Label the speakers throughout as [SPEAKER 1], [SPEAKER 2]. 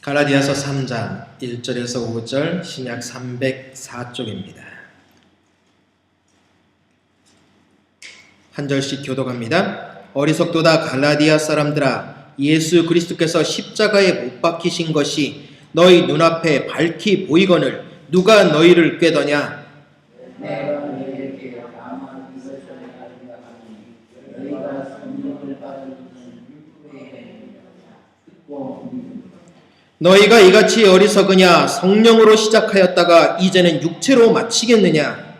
[SPEAKER 1] 갈라디아서 3장 1절에서 5절 신약 304쪽입니다. 한 절씩 교독합니다. 어리석도다 갈라디아 사람들아, 예수 그리스도께서 십자가에 못 박히신 것이 너희 눈앞에 밝히 보이거늘 누가 너희를 꾀더냐?
[SPEAKER 2] 내가 너희에게 다만 이것을 가리라 하니 너희가 성령을 받은 후에 듣고
[SPEAKER 1] 너희가 이같이 어리석으냐? 성령으로 시작하였다가 이제는 육체로 마치겠느냐?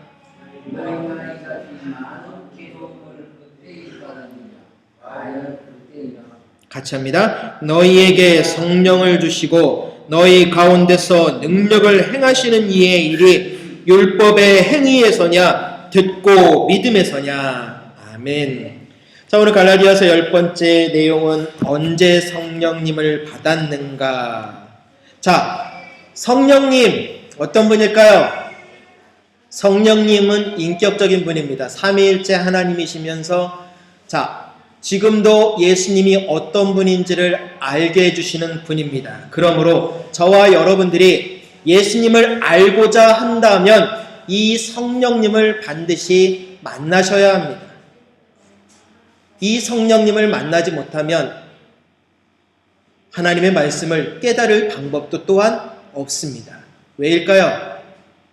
[SPEAKER 2] 너희가 이같이 많은 기도를 그때에 받았느냐? 과연 그때이나
[SPEAKER 1] 같이 합니다. 너희에게 성령을 주시고 너희 가운데서 능력을 행하시는 이의 일이 율법의 행위에서냐 듣고 믿음에서냐. 아멘. 자, 오늘 갈라디아서 10번째 내용은 언제 성령님을 받았는가. 자, 성령님 어떤 분일까요? 성령님은 인격적인 분입니다. 삼위일체 하나님이시면서 지금도 예수님이 어떤 분인지를 알게 해주시는 분입니다. 그러므로 저와 여러분들이 예수님을 알고자 한다면 이 성령님을 반드시 만나셔야 합니다. 이 성령님을 만나지 못하면 하나님의 말씀을 깨달을 방법도 또한 없습니다. 왜일까요?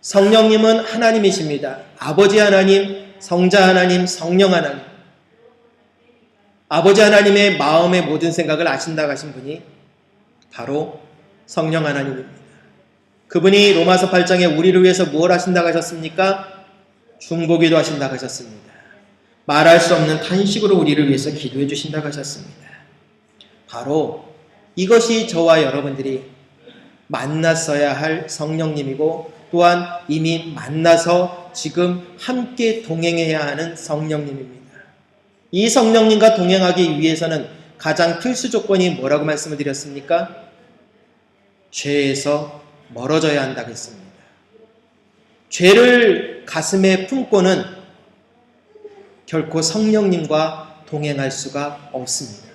[SPEAKER 1] 성령님은 하나님이십니다. 아버지 하나님, 성자 하나님, 성령 하나님. 아버지 하나님의 마음의 모든 생각을 아신다고 하신 분이 바로 성령 하나님입니다. 그분이 로마서 8장에 우리를 위해서 무엇을 하신다고 하셨습니까? 중보기도 하신다고 하셨습니다. 말할 수 없는 탄식으로 우리를 위해서 기도해 주신다고 하셨습니다. 바로 이것이 저와 여러분들이 만났어야 할 성령님이고 또한 이미 만나서 지금 함께 동행해야 하는 성령님입니다. 이 성령님과 동행하기 위해서는 가장 필수 조건이 뭐라고 말씀을 드렸습니까? 죄에서 멀어져야 한다고 했습니다. 죄를 가슴에 품고는 결코 성령님과 동행할 수가 없습니다.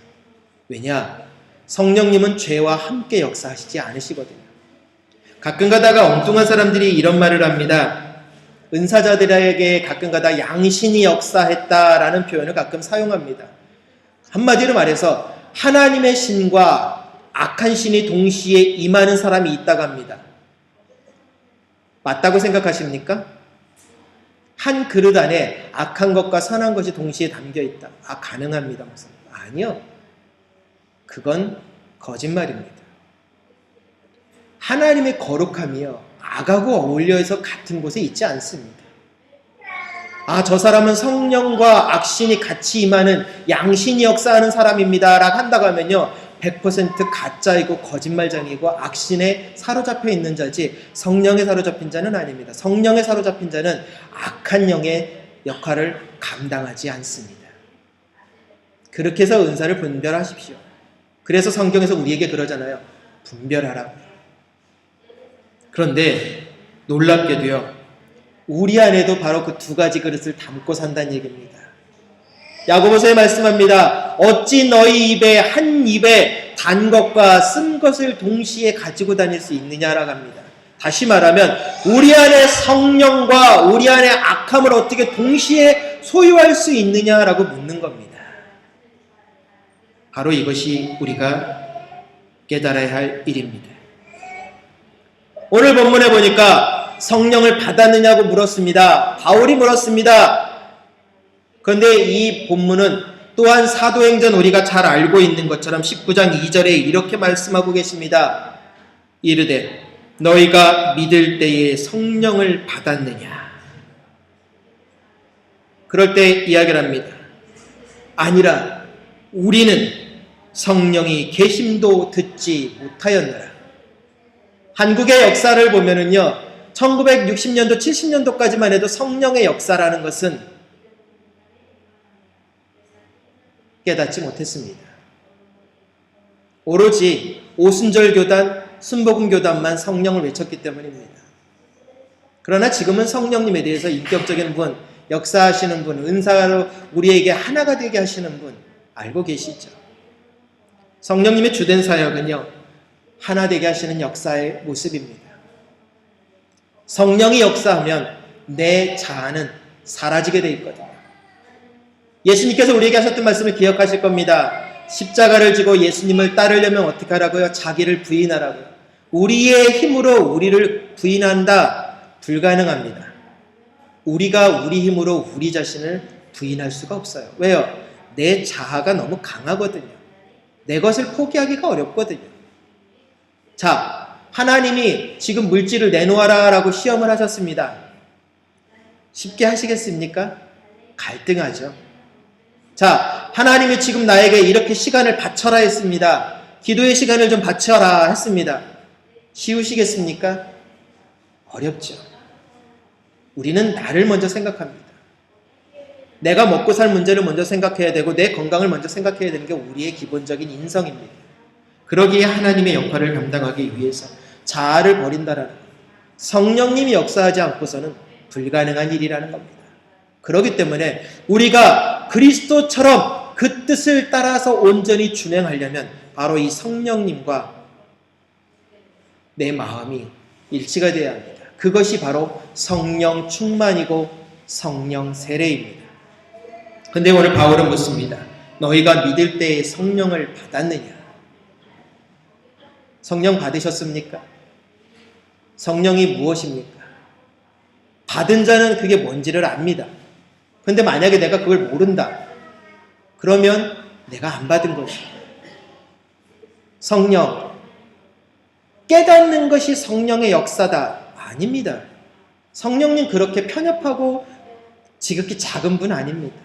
[SPEAKER 1] 왜냐? 성령님은 죄와 함께 역사하시지 않으시거든요. 가끔 가다가 엉뚱한 사람들이 이런 말을 합니다. 은사자들에게 가끔 가다 양신이 역사했다라는 표현을 가끔 사용합니다. 한마디로 말해서 하나님의 신과 악한 신이 동시에 임하는 사람이 있다고 합니다. 맞다고 생각하십니까? 한 그릇 안에 악한 것과 선한 것이 동시에 담겨 있다. 가능합니다. 아니요. 그건 거짓말입니다. 하나님의 거룩함이요, 악하고 어울려서 같은 곳에 있지 않습니다. 저 사람은 성령과 악신이 같이 임하는 양신이 역사하는 사람입니다 라고 한다고 하면요, 100% 가짜이고 거짓말장이고 악신에 사로잡혀 있는 자지 성령에 사로잡힌 자는 아닙니다. 성령에 사로잡힌 자는 악한 영의 역할을 감당하지 않습니다. 그렇게 해서 은사를 분별하십시오. 그래서 성경에서 우리에게 그러잖아요. 분별하라고. 그런데 놀랍게도요, 우리 안에도 바로 그 두 가지 그릇을 담고 산다는 얘기입니다. 야고보서에 말씀합니다. 어찌 너희 입에 한 입에 단 것과 쓴 것을 동시에 가지고 다닐 수 있느냐라고 합니다. 다시 말하면 우리 안에 성령과 우리 안에 악함을 어떻게 동시에 소유할 수 있느냐라고 묻는 겁니다. 바로 이것이 우리가 깨달아야 할 일입니다. 오늘 본문에 보니까 성령을 받았느냐고 물었습니다. 바울이 물었습니다. 그런데 이 본문은 또한 사도행전 우리가 잘 알고 있는 것처럼 19장 2절에 이렇게 말씀하고 계십니다. 이르되 너희가 믿을 때에 성령을 받았느냐. 그럴 때 이야기를 합니다. 아니라 우리는 성령이 계심도 듣지 못하였느라. 한국의 역사를 보면은요, 1960년도 70년도까지만 해도 성령의 역사라는 것은 깨닫지 못했습니다. 오로지 오순절 교단, 순복음 교단만 성령을 외쳤기 때문입니다. 그러나 지금은 성령님에 대해서 인격적인 분, 역사하시는 분, 은사로 우리에게 하나가 되게 하시는 분 알고 계시죠? 성령님의 주된 사역은요, 하나 되게 하시는 역사의 모습입니다. 성령이 역사하면 내 자아는 사라지게 돼 있거든요. 예수님께서 우리에게 하셨던 말씀을 기억하실 겁니다. 십자가를 지고 예수님을 따르려면 어떻게 하라고요? 자기를 부인하라고요. 우리의 힘으로 우리를 부인한다? 불가능합니다. 우리가 우리 힘으로 우리 자신을 부인할 수가 없어요. 왜요? 내 자아가 너무 강하거든요. 내 것을 포기하기가 어렵거든요. 자, 하나님이 지금 물질을 내놓아라 라고 시험을 하셨습니다. 쉽게 하시겠습니까? 갈등하죠. 자, 하나님이 지금 나에게 이렇게 시간을 바쳐라 했습니다. 기도의 시간을 좀 바쳐라 했습니다. 쉬우시겠습니까? 어렵죠. 우리는 나를 먼저 생각합니다. 내가 먹고 살 문제를 먼저 생각해야 되고 내 건강을 먼저 생각해야 되는 게 우리의 기본적인 인성입니다. 그러기에 하나님의 역할을 감당하기 위해서 자아를 버린다라는 것, 성령님이 역사하지 않고서는 불가능한 일이라는 겁니다. 그렇기 때문에 우리가 그리스도처럼 그 뜻을 따라서 온전히 준행하려면 바로 이 성령님과 내 마음이 일치가 되어야 합니다. 그것이 바로 성령 충만이고 성령 세례입니다. 근데 오늘 바울은 묻습니다. 너희가 믿을 때에 성령을 받았느냐? 성령 받으셨습니까? 성령이 무엇입니까? 받은 자는 그게 뭔지를 압니다. 근데 만약에 내가 그걸 모른다. 그러면 내가 안 받은 것이다. 성령. 깨닫는 것이 성령의 역사다. 아닙니다. 성령님 그렇게 편협하고 지극히 작은 분 아닙니다.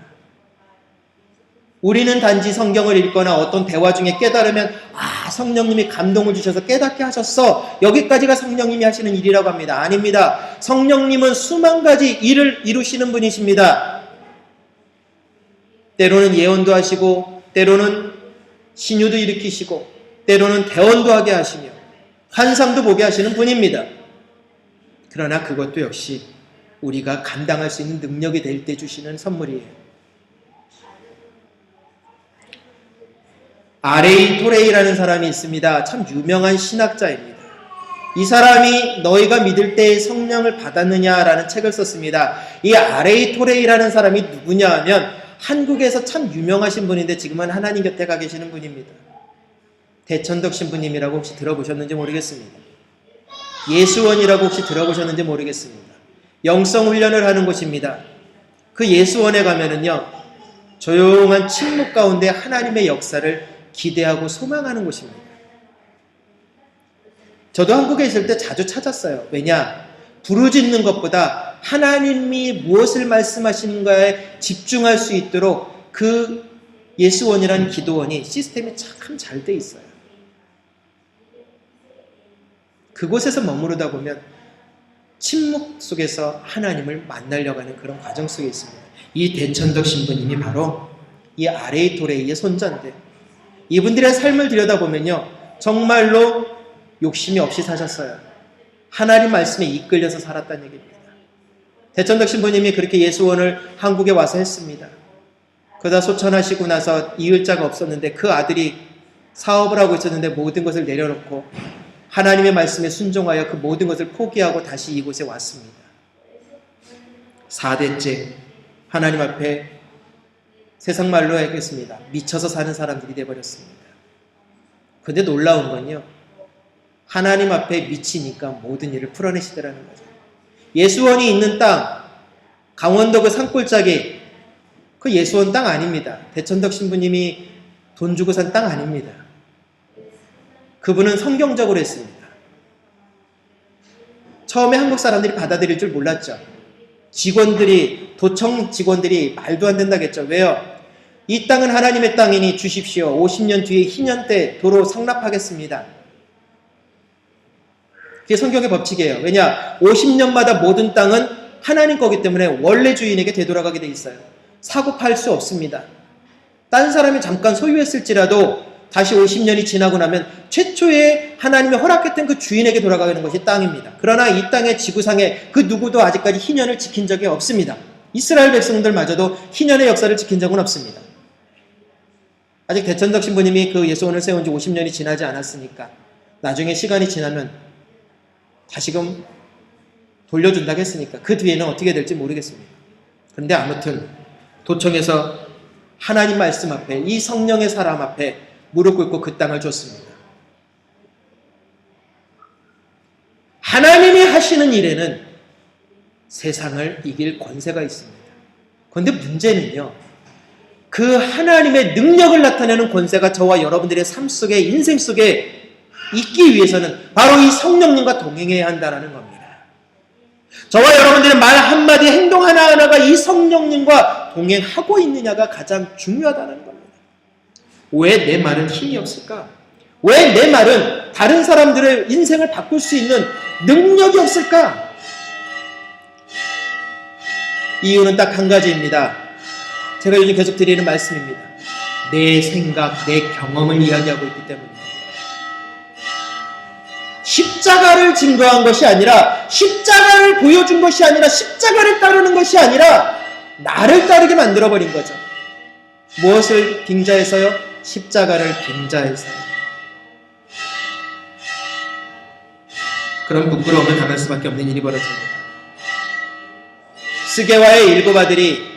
[SPEAKER 1] 우리는 단지 성경을 읽거나 어떤 대화 중에 깨달으면 성령님이 감동을 주셔서 깨닫게 하셨어. 여기까지가 성령님이 하시는 일이라고 합니다. 아닙니다. 성령님은 수만 가지 일을 이루시는 분이십니다. 때로는 예언도 하시고 때로는 신유도 일으키시고 때로는 대언도 하게 하시며 환상도 보게 하시는 분입니다. 그러나 그것도 역시 우리가 감당할 수 있는 능력이 될 때 주시는 선물이에요. 아레이 토레이라는 사람이 있습니다. 참 유명한 신학자입니다. 이 사람이 너희가 믿을 때에 성령을 받았느냐라는 책을 썼습니다. 이 아레이 토레이라는 사람이 누구냐 하면 한국에서 참 유명하신 분인데 지금은 하나님 곁에 가 계시는 분입니다. 대천덕 신부님이라고 혹시 들어보셨는지 모르겠습니다. 예수원이라고 혹시 들어보셨는지 모르겠습니다. 영성훈련을 하는 곳입니다. 그 예수원에 가면은요, 조용한 침묵 가운데 하나님의 역사를 기대하고 소망하는 곳입니다. 저도 한국에 있을 때 자주 찾았어요. 왜냐? 부르짖는 것보다 하나님이 무엇을 말씀하시는가에 집중할 수 있도록 그 예수원이라는 기도원이 시스템이 참 잘 돼 있어요. 그곳에서 머무르다 보면 침묵 속에서 하나님을 만나려고 하는 그런 과정 속에 있습니다. 이 대천덕 신부님이 바로 이 아레이 토레이의 손자인데 이분들의 삶을 들여다보면요, 정말로 욕심이 없이 사셨어요. 하나님 말씀에 이끌려서 살았다는 얘기입니다. 대천덕 신부님이 그렇게 예수원을 한국에 와서 했습니다. 그러다 소천하시고 나서 이을 자가 없었는데 그 아들이 사업을 하고 있었는데 모든 것을 내려놓고 하나님의 말씀에 순종하여 그 모든 것을 포기하고 다시 이곳에 왔습니다. 4대째 하나님 앞에 세상 말로 하겠습니다. 미쳐서 사는 사람들이 되어버렸습니다. 그런데 놀라운 건요, 하나님 앞에 미치니까 모든 일을 풀어내시더라는 거죠. 예수원이 있는 땅, 강원도 그 산골짜기, 그 예수원 땅 아닙니다. 대천덕 신부님이 돈 주고 산 땅 아닙니다. 그분은 성경적으로 했습니다. 처음에 한국 사람들이 받아들일 줄 몰랐죠. 도청 직원들이 말도 안 된다겠죠. 왜요? 이 땅은 하나님의 땅이니 주십시오. 50년 뒤에 희년 때 도로 상납하겠습니다. 그게 성경의 법칙이에요. 왜냐? 50년마다 모든 땅은 하나님 거기 때문에 원래 주인에게 되돌아가게 돼 있어요. 사고 팔 수 없습니다. 딴 사람이 잠깐 소유했을지라도 다시 50년이 지나고 나면 최초에 하나님이 허락했던 그 주인에게 돌아가는 것이 땅입니다. 그러나 이 땅의 지구상에 그 누구도 아직까지 희년을 지킨 적이 없습니다. 이스라엘 백성들마저도 희년의 역사를 지킨 적은 없습니다. 아직 대천덕 신부님이 그 예수원을 세운 지 50년이 지나지 않았으니까 나중에 시간이 지나면 다시금 돌려준다고 했으니까 그 뒤에는 어떻게 될지 모르겠습니다. 그런데 아무튼 도청에서 하나님 말씀 앞에 이 성령의 사람 앞에 무릎 꿇고 그 땅을 줬습니다. 하나님이 하시는 일에는 세상을 이길 권세가 있습니다. 그런데 문제는요, 그 하나님의 능력을 나타내는 권세가 저와 여러분들의 삶 속에, 인생 속에 있기 위해서는 바로 이 성령님과 동행해야 한다는 겁니다. 저와 여러분들의 말 한마디, 행동 하나하나가 이 성령님과 동행하고 있느냐가 가장 중요하다는 겁니다. 왜 내 말은 힘이 없을까? 왜 내 말은 다른 사람들의 인생을 바꿀 수 있는 능력이 없을까? 이유는 딱 한 가지입니다. 제가 요즘 계속 드리는 말씀입니다. 내 생각, 내 경험을 이야기하고 있기 때문입니다. 십자가를 증거한 것이 아니라, 십자가를 보여준 것이 아니라, 십자가를 따르는 것이 아니라 나를 따르게 만들어버린 거죠. 무엇을 빙자해서요? 십자가를 빙자해서요. 그런 부끄러움을 당할 수밖에 없는 일이 벌어집니다. 스게와의 일곱 아들이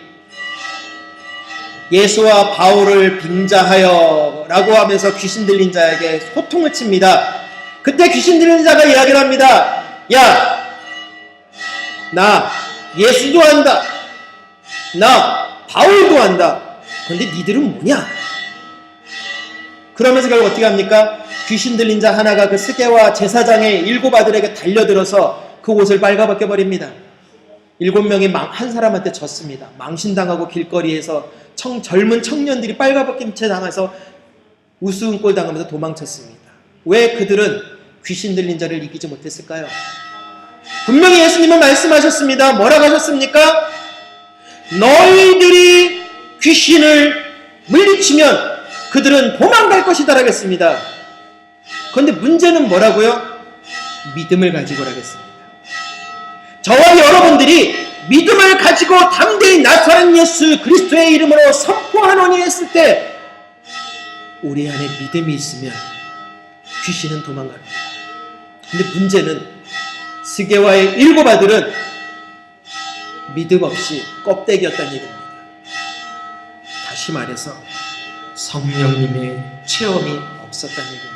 [SPEAKER 1] 예수와 바울을 빙자하여 라고 하면서 귀신 들린 자에게 호통을 칩니다. 그때 귀신 들린 자가 이야기를 합니다. 야, 나 예수도 한다. 나 바울도 한다. 그런데 니들은 뭐냐? 그러면서 결국 어떻게 합니까? 귀신 들린 자 하나가 그 스게와 제사장의 일곱 아들에게 달려들어서 그 옷을 빨가벗겨 버립니다. 7명이 한 사람한테 졌습니다. 망신당하고 길거리에서 젊은 청년들이 빨가벗긴 채 당해서 우스운 꼴 당하면서 도망쳤습니다. 왜 그들은 귀신 들린 자를 이기지 못했을까요? 분명히 예수님은 말씀하셨습니다. 뭐라고 하셨습니까? 너희들이 귀신을 물리치면 그들은 도망갈 것이다 라고 했습니다. 그런데 문제는 뭐라고요? 믿음을 가지고 라겠습니다. 저와 여러분들이 믿음을 가지고 담대히 나타난 예수 그리스도의 이름으로 선포하노니 했을 때 우리 안에 믿음이 있으면 귀신은 도망갑니다. 근데 문제는 스게와의 일곱 아들은 믿음 없이 껍데기였다는 얘기입니다. 다시 말해서 성령님의 체험이 없었다는 얘기입니다.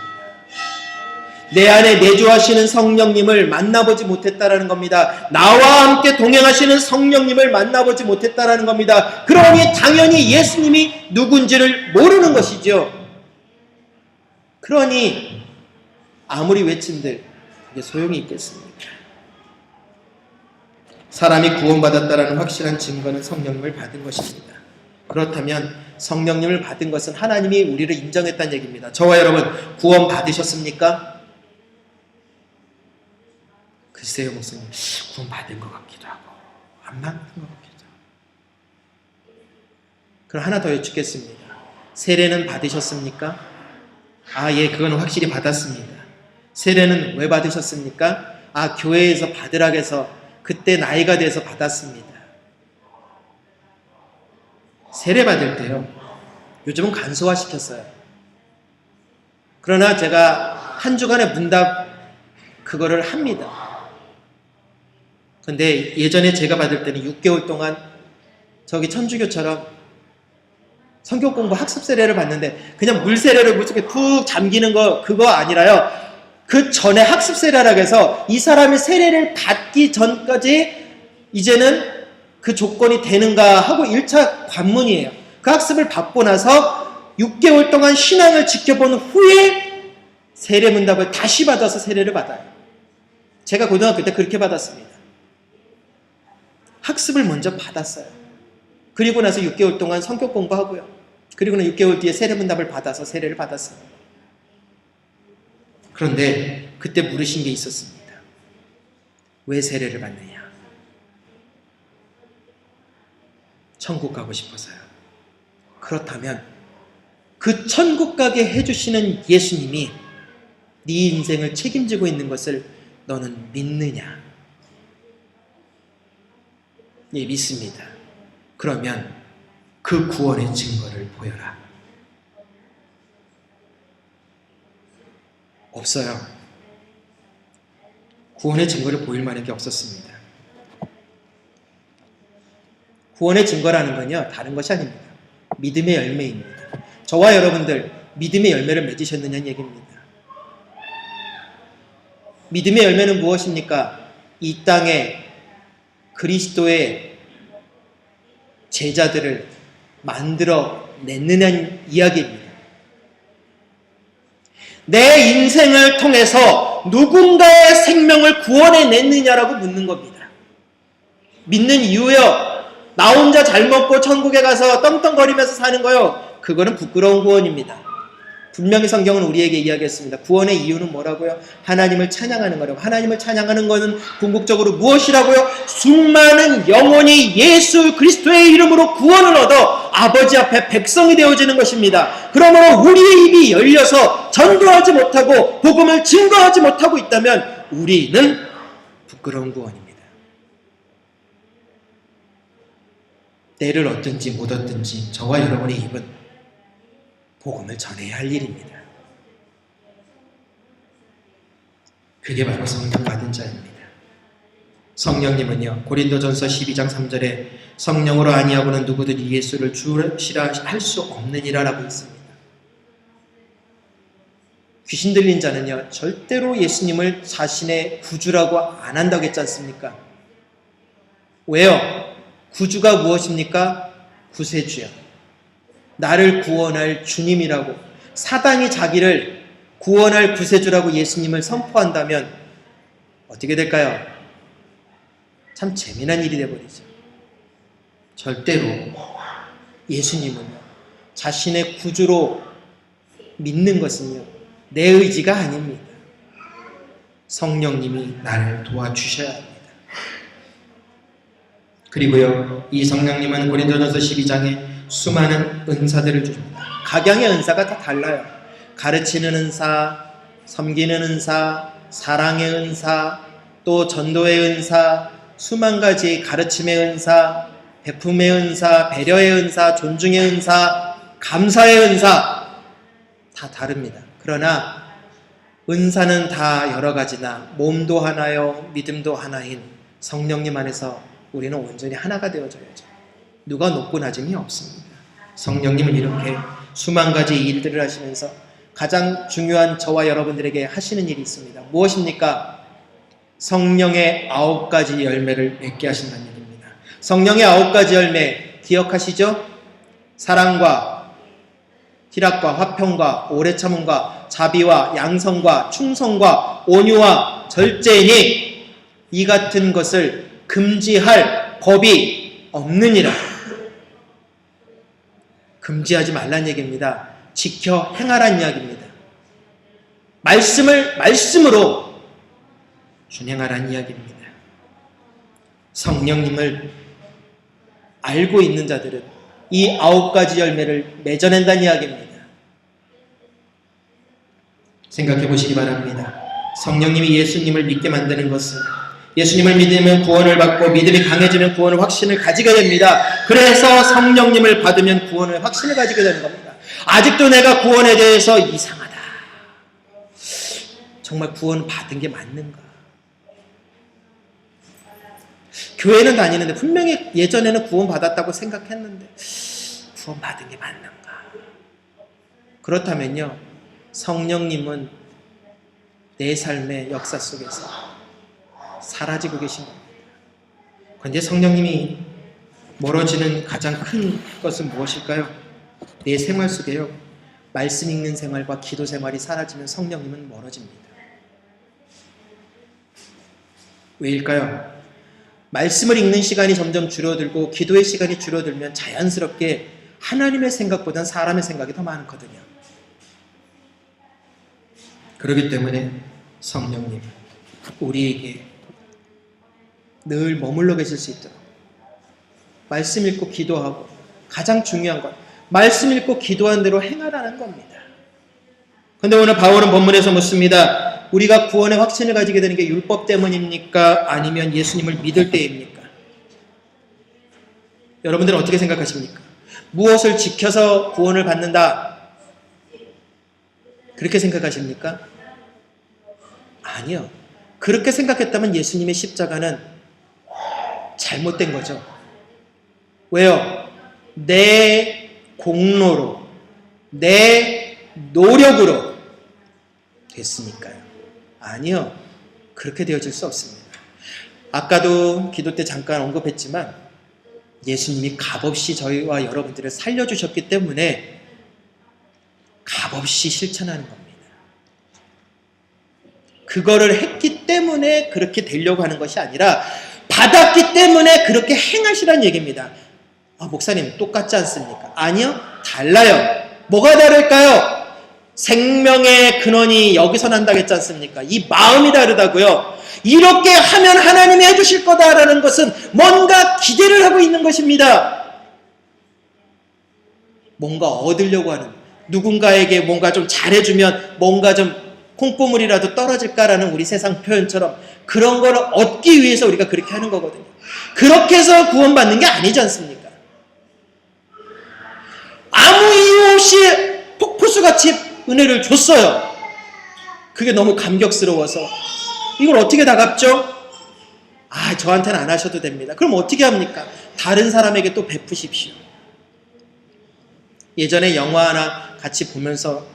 [SPEAKER 1] 내 안에 내주하시는 성령님을 만나보지 못했다라는 겁니다. 나와 함께 동행하시는 성령님을 만나보지 못했다라는 겁니다. 그러니 당연히 예수님이 누군지를 모르는 것이죠. 그러니 아무리 외친들 그게 소용이 있겠습니까? 사람이 구원받았다라는 확실한 증거는 성령님을 받은 것입니다. 그렇다면 성령님을 받은 것은 하나님이 우리를 인정했다는 얘기입니다. 저와 여러분 구원 받으셨습니까? 글쎄요 목사님, 구원 받은 것 같기도 하고 안 받은 것 같기도 하고. 그럼 하나 더 여쭙겠습니다. 세례는 받으셨습니까? 아, 예, 그건 확실히 받았습니다. 세례는 왜 받으셨습니까? 아, 교회에서 받으라고 해서 그때 나이가 돼서 받았습니다. 세례 받을 때요, 요즘은 간소화시켰어요. 그러나 제가 한 주간의 문답 그거를 합니다. 근데 예전에 제가 받을 때는 6개월 동안 저기 천주교처럼 성경 공부 학습 세례를 받는데 그냥 물 세례를 무섭게 푹 잠기는 거 그거 아니라요. 그 전에 학습 세례라고 해서 이 사람이 세례를 받기 전까지 이제는 그 조건이 되는가 하고 1차 관문이에요. 그 학습을 받고 나서 6개월 동안 신앙을 지켜본 후에 세례 문답을 다시 받아서 세례를 받아요. 제가 고등학교 때 그렇게 받았습니다. 학습을 먼저 받았어요. 그리고 나서 6개월 동안 성격 공부하고요. 그리고는 6개월 뒤에 세례 문답을 받아서 세례를 받았어요. 그런데 그때 물으신 게 있었습니다. 왜 세례를 받느냐? 천국 가고 싶어서요. 그렇다면 그 천국 가게 해주시는 예수님이 네 인생을 책임지고 있는 것을 너는 믿느냐? 예, 믿습니다. 그러면 그 구원의 증거를 보여라. 없어요. 구원의 증거를 보일 만한 게 없었습니다. 구원의 증거라는 건요, 다른 것이 아닙니다. 믿음의 열매입니다. 저와 여러분들 믿음의 열매를 맺으셨느냐는 얘기입니다. 믿음의 열매는 무엇입니까? 이 땅에 그리스도의 제자들을 만들어 냈느냐는 이야기입니다. 내 인생을 통해서 누군가의 생명을 구원해 냈느냐라고 묻는 겁니다. 믿는 이유요, 나 혼자 잘 먹고 천국에 가서 떵떵거리면서 사는 거요, 그거는 부끄러운 구원입니다. 분명히 성경은 우리에게 이야기했습니다. 구원의 이유는 뭐라고요? 하나님을 찬양하는 거라고. 하나님을 찬양하는 것은 궁극적으로 무엇이라고요? 수많은 영혼이 예수 그리스도의 이름으로 구원을 얻어 아버지 앞에 백성이 되어지는 것입니다. 그러므로 우리의 입이 열려서 전도하지 못하고 복음을 증거하지 못하고 있다면 우리는 부끄러운 구원입니다. 때를 얻든지 못 얻든지 저와 여러분의 입은 복음을 전해야 할 일입니다. 그게 바로 성령 받은 자입니다. 성령님은요, 고린도전서 12장 3절에 성령으로 아니하고는 누구든지 예수를 주시라 할 수 없느니라 라고 있습니다. 귀신 들린 자는요, 절대로 예수님을 자신의 구주라고 안 한다고 했지 않습니까? 왜요? 구주가 무엇입니까? 구세주요, 나를 구원할 주님이라고, 사단이 자기를 구원할 구세주라고 예수님을 선포한다면 어떻게 될까요? 참 재미난 일이 되어버리죠. 절대로 예수님은 자신의 구주로 믿는 것은요, 내 의지가 아닙니다. 성령님이 나를 도와주셔야 합니다. 그리고요, 이 성령님은 고린도전서 12장에 수많은 은사들을 주십니다. 각양의 은사가 다 달라요. 가르치는 은사, 섬기는 은사, 사랑의 은사, 또 전도의 은사, 수만 가지 가르침의 은사, 베품의 은사, 배려의 은사, 존중의 은사, 감사의 은사, 다 다릅니다. 그러나 은사는 다 여러 가지나 몸도 하나요, 믿음도 하나인 성령님 안에서 우리는 온전히 하나가 되어져야죠. 누가 높고 낮음이 없습니다. 성령님은 이렇게 수만 가지 일들을 하시면서 가장 중요한 저와 여러분들에게 하시는 일이 있습니다. 무엇입니까? 성령의 9가지 열매를 맺게 하신다는 얘기입니다. 성령의 9가지 열매 기억하시죠? 사랑과 희락과 화평과 오래 참음과 자비와 양성과 충성과 온유와 절제니 이 같은 것을 금지할 법이 없느니라. 금지하지 말란 얘기입니다. 지켜 행하란 이야기입니다. 말씀으로 준행하란 이야기입니다. 성령님을 알고 있는 자들은 이 9가지 열매를 맺어낸다는 이야기입니다. 생각해 보시기 바랍니다. 성령님이 예수님을 믿게 만드는 것은, 예수님을 믿으면 구원을 받고 믿음이 강해지면 구원을 확신을 가지게 됩니다. 그래서 성령님을 받으면 구원을 확신을 가지게 되는 겁니다. 아직도 내가 구원에 대해서 이상하다, 정말 구원 받은 게 맞는가? 교회는 다니는데 분명히 예전에는 구원 받았다고 생각했는데 구원 받은 게 맞는가? 그렇다면요, 성령님은 내 삶의 역사 속에서 사라지고 계신 겁니다. 그런데 성령님이 멀어지는 가장 큰 것은 무엇일까요? 내 생활 속에요, 말씀 읽는 생활과 기도 생활이 사라지면 성령님은 멀어집니다. 왜일까요? 말씀을 읽는 시간이 점점 줄어들고 기도의 시간이 줄어들면 자연스럽게 하나님의 생각보다는 사람의 생각이 더 많거든요. 그렇기 때문에 성령님, 우리에게 늘 머물러 계실 수 있도록 말씀 읽고 기도하고, 가장 중요한 건 말씀 읽고 기도한 대로 행하라는 겁니다. 그런데 오늘 바울은 본문에서 묻습니다. 우리가 구원의 확신을 가지게 되는 게 율법 때문입니까? 아니면 예수님을 믿을 때입니까? 여러분들은 어떻게 생각하십니까? 무엇을 지켜서 구원을 받는다, 그렇게 생각하십니까? 아니요. 그렇게 생각했다면 예수님의 십자가는 잘못된 거죠. 왜요? 내 공로로, 내 노력으로 됐으니까요. 아니요. 그렇게 되어질 수 없습니다. 아까도 기도 때 잠깐 언급했지만 예수님이 값없이 저희와 여러분들을 살려주셨기 때문에 값없이 실천하는 겁니다. 그거를 했기 때문에 그렇게 되려고 하는 것이 아니라 받았기 때문에 그렇게 행하시라는 얘기입니다. 목사님 똑같지 않습니까? 아니요. 달라요. 뭐가 다를까요? 생명의 근원이 여기서 난다고 했지 않습니까? 이 마음이 다르다고요. 이렇게 하면 하나님이 해주실 거다라는 것은 뭔가 기대를 하고 있는 것입니다. 뭔가 얻으려고 하는, 누군가에게 뭔가 좀 잘해주면 뭔가 좀 콩고물이라도 떨어질까라는 우리 세상 표현처럼 그런 거를 얻기 위해서 우리가 그렇게 하는 거거든요. 그렇게 해서 구원받는 게 아니지 않습니까? 아무 이유 없이 폭포수같이 은혜를 줬어요. 그게 너무 감격스러워서 이걸 어떻게 다 갚죠? 저한테는 안 하셔도 됩니다. 그럼 어떻게 합니까? 다른 사람에게 또 베푸십시오. 예전에 영화 하나 같이 보면서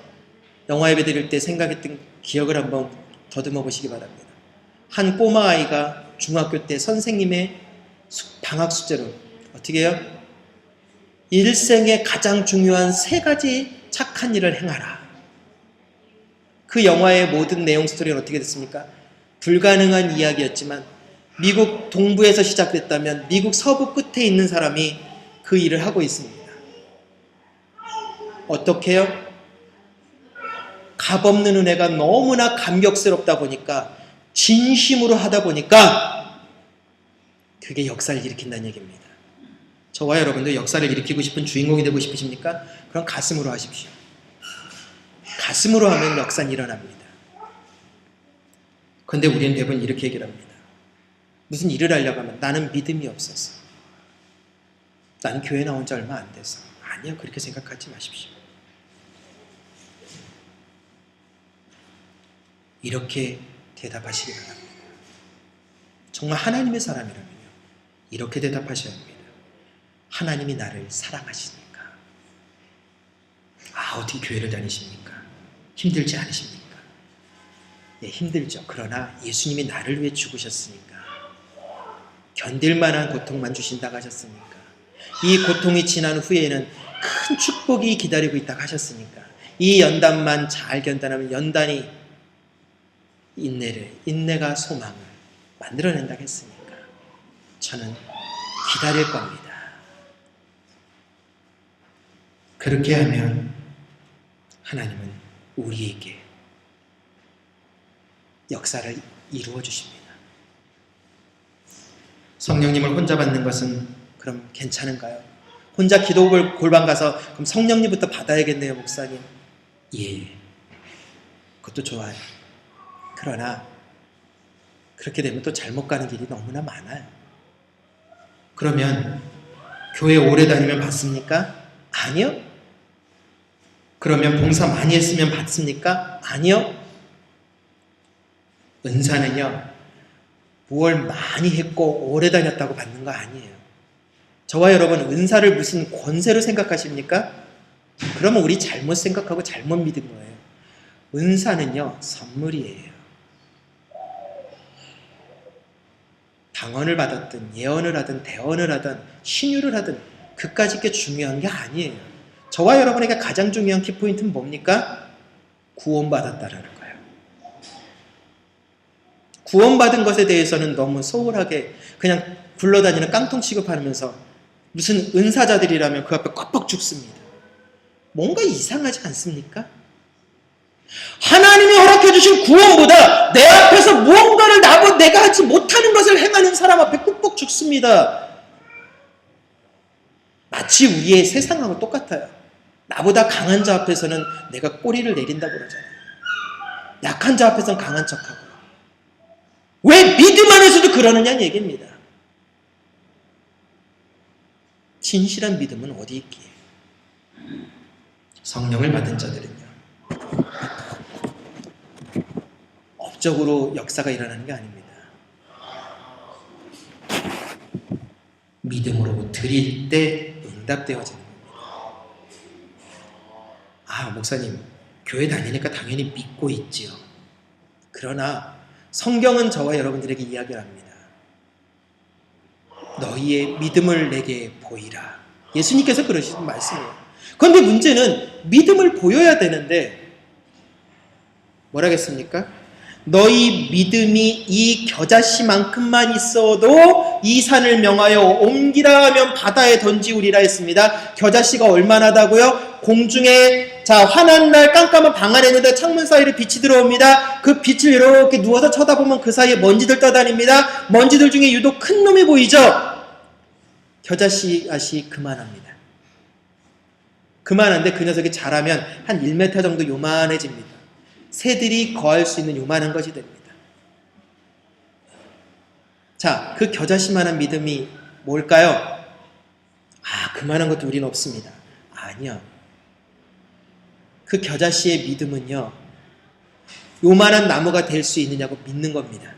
[SPEAKER 1] 영화 예배 드릴 때 생각했던 기억을 한번 더듬어 보시기 바랍니다. 한 꼬마 아이가 중학교 때 선생님의 방학 숙제로 어떻게 해요? 일생에 가장 중요한 3가지 착한 일을 행하라. 그 영화의 모든 내용 스토리는 어떻게 됐습니까? 불가능한 이야기였지만 미국 동부에서 시작됐다면 미국 서부 끝에 있는 사람이 그 일을 하고 있습니다. 어떻게 해요? 값없는 은혜가 너무나 감격스럽다 보니까 진심으로 하다 보니까 그게 역사를 일으킨다는 얘기입니다. 저와 여러분도 역사를 일으키고 싶은 주인공이 되고 싶으십니까? 그럼 가슴으로 하십시오. 가슴으로 하면 역사는 일어납니다. 그런데 우리는 대부분 이렇게 얘기를 합니다. 무슨 일을 하려고 하면 나는 믿음이 없어서, 난 교회 나온 지 얼마 안 돼서. 아니요, 그렇게 생각하지 마십시오. 이렇게 대답하시기 바랍니다. 정말 하나님의 사람이라면요, 이렇게 대답하셔야 합니다. 하나님이 나를 사랑하시니까. 어떻게 교회를 다니십니까? 힘들지 않으십니까? 네, 힘들죠. 그러나 예수님이 나를 위해 죽으셨으니까, 견딜 만한 고통만 주신다고 하셨으니까, 이 고통이 지난 후에는 큰 축복이 기다리고 있다고 하셨으니까, 이 연단만 잘 견뎌내면 연단이 인내가 소망을 만들어낸다고 했으니까 저는 기다릴 겁니다. 그렇게 하면 하나님은 우리에게 역사를 이루어 주십니다. 성령님을 혼자 받는 것은 그럼 괜찮은가요? 혼자 기도 골방 가서 그럼 성령님부터 받아야겠네요, 목사님. 예, 그것도 좋아요. 그러나 그렇게 되면 또 잘못 가는 길이 너무나 많아요. 그러면 교회 오래 다니면 받습니까? 아니요. 그러면 봉사 많이 했으면 받습니까? 아니요. 은사는요, 뭘 많이 했고 오래 다녔다고 받는 거 아니에요. 저와 여러분, 은사를 무슨 권세로 생각하십니까? 그러면 우리 잘못 생각하고 잘못 믿은 거예요. 은사는요, 선물이에요. 방언을 받았든 예언을 하든 대언을 하든 신유를 하든 그까짓 게 중요한 게 아니에요. 저와 여러분에게 가장 중요한 키포인트는 뭡니까? 구원받았다라는 거예요. 구원받은 것에 대해서는 너무 소홀하게 그냥 굴러다니는 깡통 취급하면서 무슨 은사자들이라면 그 앞에 꽉꽉 죽습니다. 뭔가 이상하지 않습니까? 하나님이 허락해 주신 구원보다 내 앞에서 무언가를 내가 하지 못하는 것을 행하는 사람 앞에 꾹꾹 죽습니다. 마치 우리의 세상하고 똑같아요. 나보다 강한 자 앞에서는 내가 꼬리를 내린다고 그러잖아요. 약한 자 앞에서는 강한 척하고. 왜 믿음 안에서도 그러느냐는 얘기입니다. 진실한 믿음은 어디 있기에? 성령을 받은 자들은요, 법적으로 역사가 일어나는 게 아닙니다. 믿음으로 드릴 때 응답되어지는 겁니다. 아, 목사님, 교회 다니니까 당연히 믿고 있지요. 그러나 성경은 저와 여러분들에게 이야기를 합니다. 너희의 믿음을 내게 보이라. 예수님께서 그러시는 말씀이에요. 그런데 문제는 믿음을 보여야 되는데 뭐라겠습니까? 너희 믿음이 이 겨자씨만큼만 있어도 이 산을 명하여 옮기라 하면 바다에 던지우리라 했습니다. 겨자씨가 얼마나다고요? 공중에 환한 날 깜깜한 방 안에 있는데 창문 사이로 빛이 들어옵니다. 그 빛을 이렇게 누워서 쳐다보면 그 사이에 먼지들 떠다닙니다. 먼지들 중에 유독 큰 놈이 보이죠? 겨자씨 앗이 그만합니다. 그만한데 그 녀석이 자라면 한 1m 정도 요만해집니다. 새들이 거할 수 있는 요만한 것이 됩니다. 자, 그 겨자씨만한 믿음이 뭘까요? 아, 그만한 것도 우리는 없습니다. 아니요. 그 겨자씨의 믿음은요, 요만한 나무가 될 수 있느냐고 믿는 겁니다.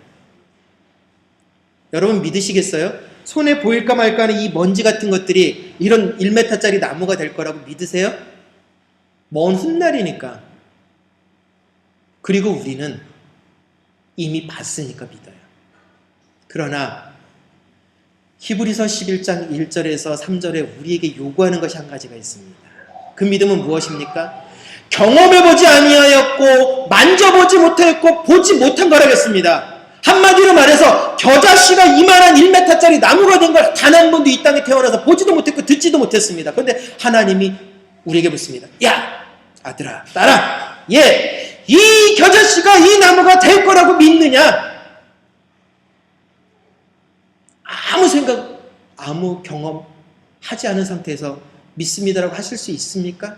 [SPEAKER 1] 여러분 믿으시겠어요? 손에 보일까 말까 하는 이 먼지 같은 것들이 이런 1m짜리 나무가 될 거라고 믿으세요? 먼 훗날이니까. 그리고 우리는 이미 봤으니까 믿어요. 그러나 히브리서 11장 1절에서 3절에 우리에게 요구하는 것이 한 가지가 있습니다. 그 믿음은 무엇입니까? 경험해보지 아니하였고 만져보지 못했고 보지 못한 거라겠습니다. 한마디로 말해서 겨자씨가 이만한 1m짜리 나무가 된 걸 단 한 번도 이 땅에 태어나서 보지도 못했고 듣지도 못했습니다. 그런데 하나님이 우리에게 묻습니다. 야, 아들아, 딸아, 이 겨자씨가 이 나무가 될 거라고 믿느냐? 아무 생각, 아무 경험 하지 않은 상태에서 믿습니다라고 하실 수 있습니까?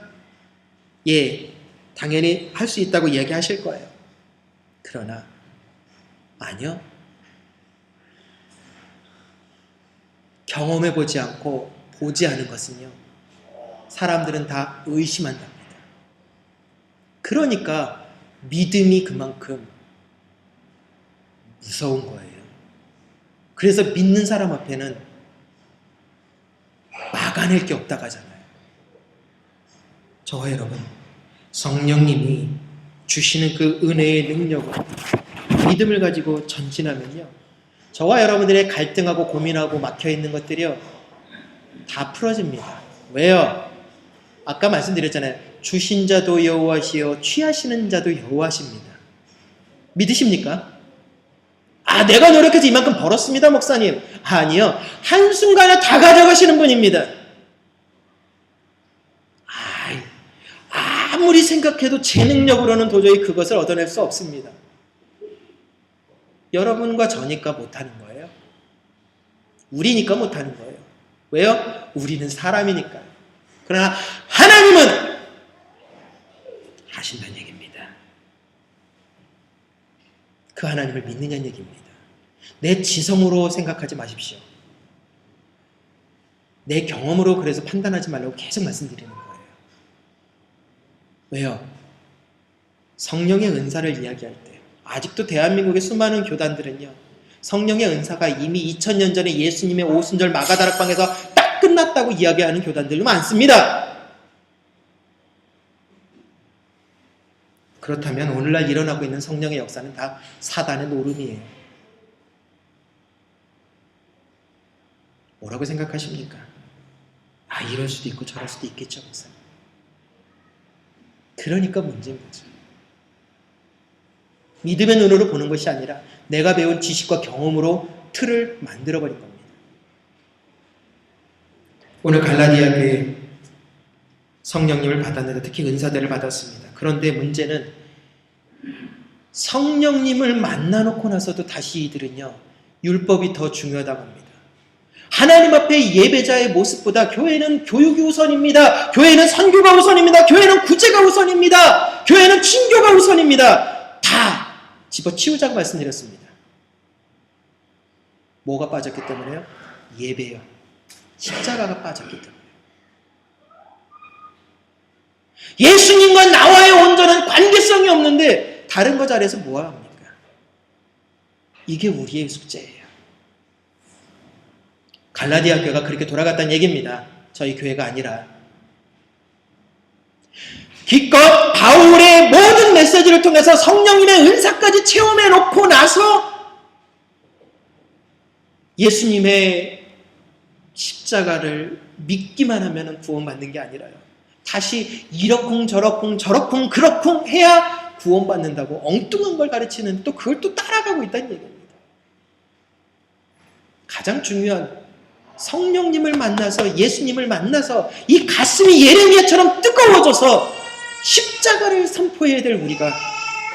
[SPEAKER 1] 예, 당연히 할 수 있다고 얘기하실 거예요. 그러나 아니요. 경험해보지 않고 보지 않은 것은요, 사람들은 다 의심한답니다. 그러니까 믿음이 그만큼 무서운 거예요. 그래서 믿는 사람 앞에는 막아낼 게 없다고 하잖아요. 저와 여러분, 성령님이 주시는 그 은혜의 능력으로 믿음을 가지고 전진하면요, 저와 여러분들의 갈등하고 고민하고 막혀있는 것들이요 다 풀어집니다. 왜요? 아까 말씀드렸잖아요. 주신 자도 여호와시요 취하시는 자도 여호와십니다. 믿으십니까? 아, 내가 노력해서 이만큼 벌었습니다, 목사님. 아니요. 한순간에 다 가져가시는 분입니다. 아무리 생각해도 제 능력으로는 도저히 그것을 얻어낼 수 없습니다. 여러분과 저니까 못하는 거예요. 우리니까 못하는 거예요. 왜요? 우리는 사람이니까. 그러나 하나님은 하신다는 얘기입니다. 그 하나님을 믿느냐는 얘기입니다. 내 지성으로 생각하지 마십시오. 내 경험으로 그래서 판단하지 말라고 계속 말씀드리는 거예요. 왜요? 성령의 은사를 이야기할 때 아직도 대한민국의 수많은 교단들은요, 성령의 은사가 이미 2000년 전에 예수님의 오순절 마가다락방에서 딱 끝났다고 이야기하는 교단들도 많습니다. 그렇다면 오늘날 일어나고 있는 성령의 역사는 다 사단의 노름이에요. 뭐라고 생각하십니까? 아, 이럴 수도 있고 저럴 수도 있겠죠, 목사님. 그러니까 문제인 거죠. 믿음의 눈으로 보는 것이 아니라 내가 배운 지식과 경험으로 틀을 만들어버린 겁니다. 오늘 갈라디아 교회 성령님을 받았는데 특히 은사대를 받았습니다. 그런데 문제는 성령님을 만나놓고 나서도 다시 이들은요, 율법이 더 중요하다고 합니다. 하나님 앞에 예배자의 모습보다 교회는 교육이 우선입니다. 교회는 선교가 우선입니다. 교회는 구제가 우선입니다. 교회는 친교가 우선입니다. 다 집어치우자고 말씀드렸습니다. 뭐가 빠졌기 때문에요? 예배요. 십자가가 빠졌기 때문에. 예수님과 나와의 온전한 관계성이 없는데 다른 거 잘해서 뭐합니까? 이게 우리의 숙제예요. 갈라디아 교회가 그렇게 돌아갔다는 얘기입니다. 저희 교회가 아니라. 기껏 바울의 모든 메시지를 통해서 성령님의 은사까지 체험해 놓고 나서 예수님의 십자가를 믿기만 하면 구원받는 게 아니라요. 다시 이러쿵 저러쿵 저러쿵 그러쿵 해야 구원받는다고 엉뚱한 걸 가르치는, 또 그걸 또 따라가고 있다는 얘기입니다. 가장 중요한 성령님을 만나서, 예수님을 만나서 이 가슴이 예레미야처럼 뜨거워져서 십자가를 선포해야 될 우리가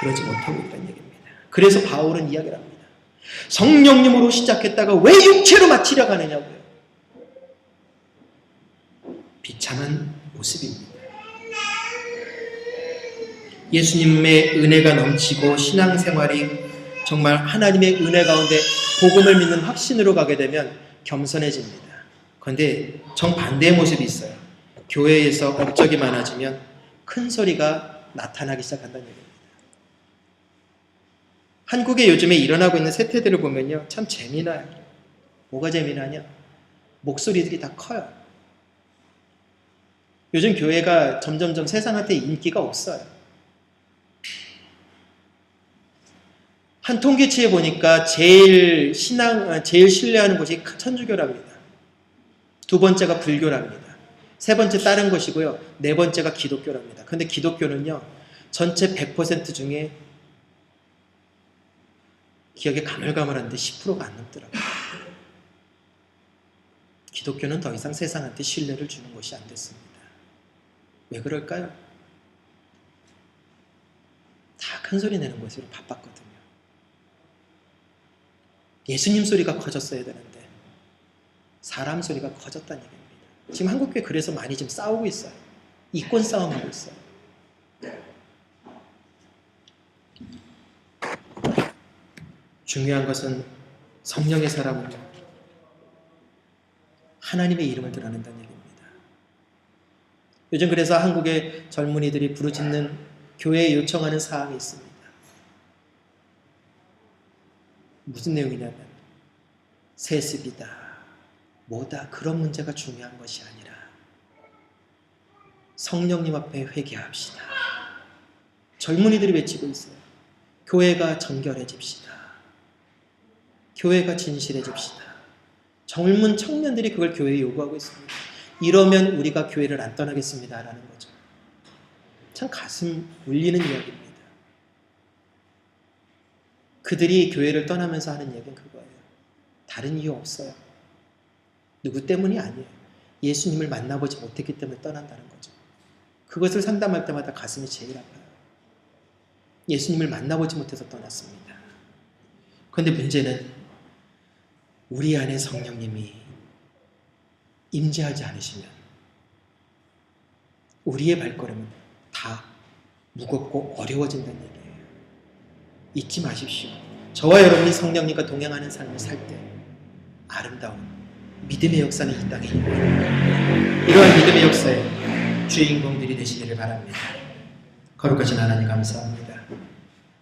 [SPEAKER 1] 그러지 못하고 있다는 얘기입니다. 그래서 바울은 이야기를 합니다. 성령님으로 시작했다가 왜 육체로 마치려고 하느냐고요. 비참한 모습입니다. 예수님의 은혜가 넘치고 신앙생활이 정말 하나님의 은혜 가운데 복음을 믿는 확신으로 가게 되면 겸손해집니다. 그런데 정반대의 모습이 있어요. 교회에서 업적이 많아지면 큰 소리가 나타나기 시작한다는 얘기입니다. 한국에 요즘에 일어나고 있는 세태들을 보면요, 참 재미나요. 뭐가 재미나냐? 목소리들이 다 커요. 요즘 교회가 점점점 세상한테 인기가 없어요. 한 통계치에 보니까 제일 신뢰하는 곳이 천주교랍니다. 두 번째가 불교랍니다. 세 번째 다른 것이고요. 네 번째가 기독교랍니다. 그런데 기독교는요, 전체 100% 중에 기억에 가물가물한데 10%가 안 넘더라고요. 기독교는 더 이상 세상한테 신뢰를 주는 것이 안 됐습니다. 왜 그럴까요? 다 큰 소리 내는 것으로 바빴거든요. 예수님 소리가 커졌어야 되는데 사람 소리가 커졌다는 얘기입니다. 지금 한국교회 그래서 많이 지금 싸우고 있어요. 이권 싸움하고 있어요. 중요한 것은 성령의 사람은 하나님의 이름을 드러낸다는 얘기입니다. 요즘 그래서 한국의 젊은이들이 부르짖는, 교회에 요청하는 사항이 있습니다. 무슨 내용이냐면 세습이다, 뭐다, 그런 문제가 중요한 것이 아니라 성령님 앞에 회개합시다. 젊은이들이 외치고 있어요. 교회가 정결해집시다. 교회가 진실해집시다. 젊은 청년들이 그걸 교회에 요구하고 있습니다. 이러면 우리가 교회를 안 떠나겠습니다 라는 거죠. 참 가슴 울리는 이야기입니다. 그들이 교회를 떠나면서 하는 얘기는 그거예요. 다른 이유 없어요. 누구 때문이 아니에요. 예수님을 만나보지 못했기 때문에 떠난다는 거죠. 그것을 상담할 때마다 가슴이 제일 아파요. 예수님을 만나보지 못해서 떠났습니다. 그런데 문제는 우리 안에 성령님이 임재하지 않으시면 우리의 발걸음은 다 무겁고 어려워진다는 얘기예요. 잊지 마십시오. 저와 여러분이 성령님과 동행하는 삶을 살 때 아름다운 믿음의 역사는 이 땅에 있는, 이러한 믿음의 역사의 주인공들이 되시기를 바랍니다. 거룩하신 하나님 감사합니다.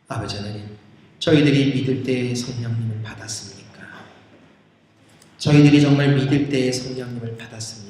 [SPEAKER 1] 아버지 하나님, 저희들이 믿을 때의 성령님을 받았습니까? 저희들이 정말 믿을 때의 성령님을 받았습니까?